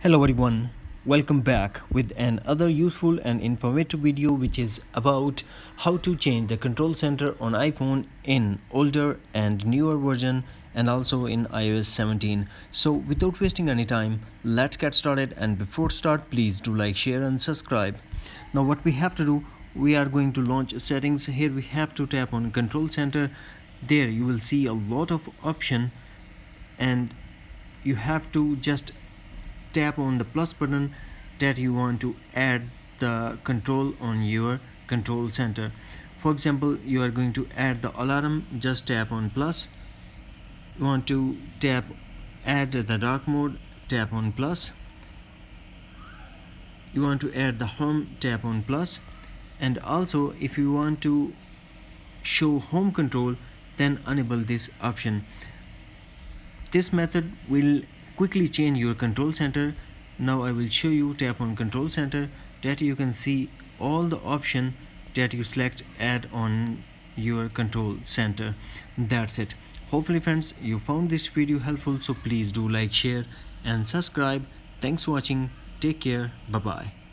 Hello everyone, welcome back with another useful and informative video which is about how to change the control center on iPhone in older and newer version and also in iOS 17. So without wasting any time, let's get started, and before start please do like, share and subscribe. Now what we have to do, we are going to launch settings. Here we have to tap on control center. There you will see a lot of option and you have to just tap on the plus button that you want to add the control on your control center. For example, you are going to add the alarm, just tap on plus. You want to tap add the dark mode, tap on plus. You want to add the home, tap on plus. And also if you want to show home control, then enable this option. This method will quickly change your control center. Now I will show you. Tap on control center, that you can see all the option that you select add on your control center. That's it. Hopefully friends, you found this video helpful, so please do like, share and subscribe. Thanks for watching. Take care. Bye bye.